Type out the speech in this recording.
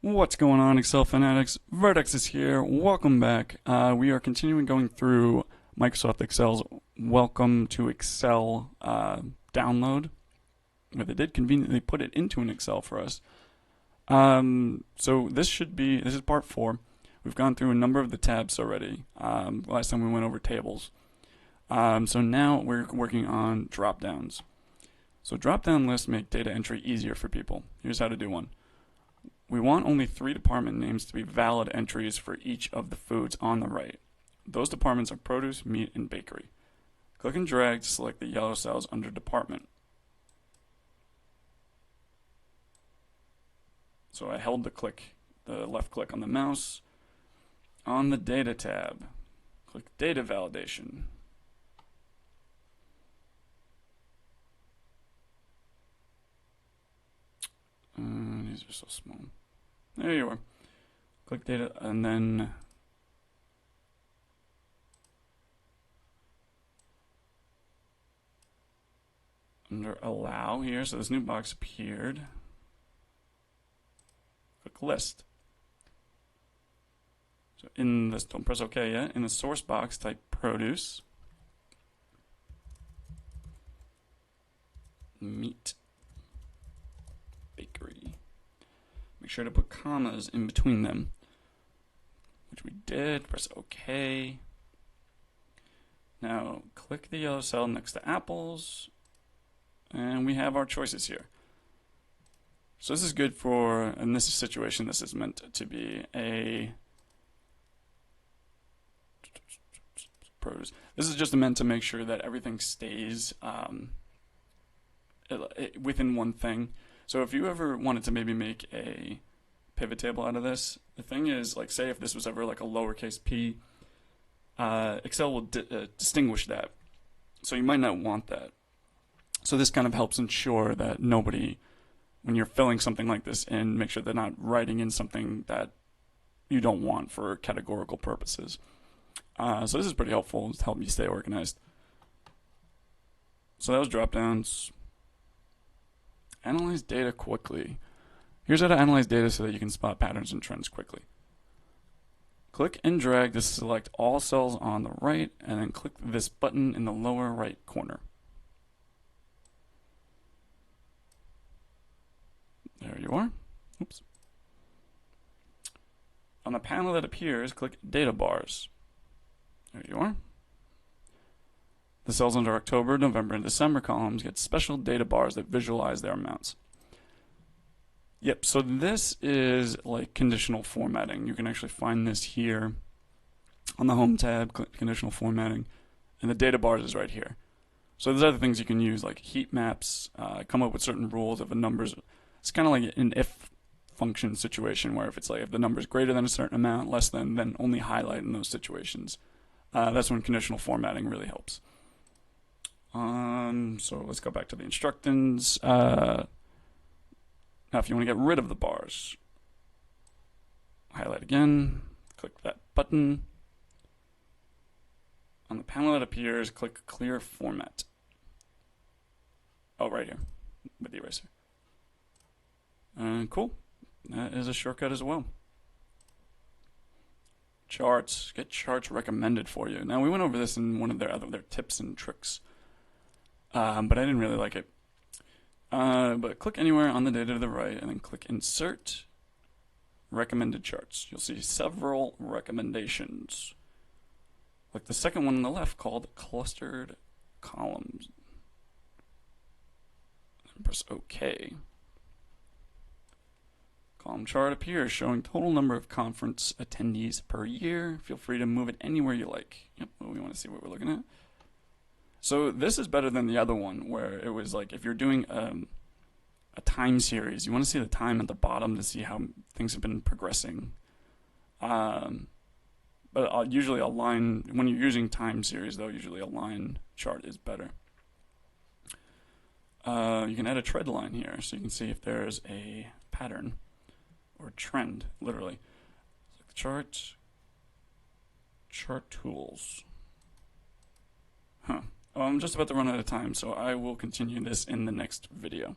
What's going on, Excel fanatics? Verdexes here. Welcome back. We are continuing going through Microsoft Excel's Welcome to Excel download, where they did conveniently put it into an Excel for us. So this is part 4. We've gone through a number of the tabs already. Last time we went over tables. So now we're working on drop downs. So drop down lists make data entry easier for people. Here's how to do one. We want only 3 department names to be valid entries for each of the foods on the right. Those departments are produce, meat, and bakery. Click and drag to select the yellow cells under department. So I held the left click on the mouse. On the data tab, click data validation. These are so small. There you are. Click data and then under allow here, so this new box appeared. Click list. So in this, don't press OK yet. In the source box, type produce, meat, bakery. Make sure to put commas in between them, which we did. Press OK. Now click the yellow cell next to apples, and we have our choices here. So this is good for, in this situation, this is meant to be a produce. This is just meant to make sure that everything stays within one thing. So if you ever wanted to maybe make a pivot table out of this, the thing is, like, say if this was ever like a lowercase p, Excel will distinguish that. So you might not want that. So this kind of helps ensure that nobody, when you're filling something like this in, make sure they're not writing in something that you don't want for categorical purposes. So this is pretty helpful to help you stay organized. So that was drop downs. Analyze data quickly. Here's how to analyze data so that you can spot patterns and trends quickly. Click and drag to select all cells on the right, and then click this button in the lower right corner. There you are. Oops. On the panel that appears, click Data Bars. There you are. The cells under October, November, and December columns get special data bars that visualize their amounts. Yep, so this is like conditional formatting. You can actually find this here on the Home tab, click Conditional Formatting, and the data bars is right here. So there's other things you can use, like heat maps, come up with certain rules of a numbers. It's kind of like an if function situation where if it's like if the number is greater than a certain amount, less than, then only highlight in those situations. That's when conditional formatting really helps. So let's go back to the instructions. Now if you want to get rid of the bars, highlight again, click that button. On the panel that appears, click Clear Format. Oh, right here, with the eraser. Cool, that is a shortcut as well. Charts, get charts recommended for you. Now we went over this in one of their tips and tricks. But I didn't really like it. But click anywhere on the data to the right and then click Insert Recommended Charts. You'll see several recommendations. Like the second one on the left called Clustered Columns. And press OK. Column chart appears showing total number of conference attendees per year. Feel free to move it anywhere you like. Yep, well, we want to see what we're looking at. So this is better than the other one where it was like if you're doing a time series, you want to see the time at the bottom to see how things have been progressing. But usually a line, when you're using time series though, usually a line chart is better. You can add a trend line here so you can see if there's a pattern or trend, literally. Chart tools. Huh. I'm just about to run out of time, so I will continue this in the next video.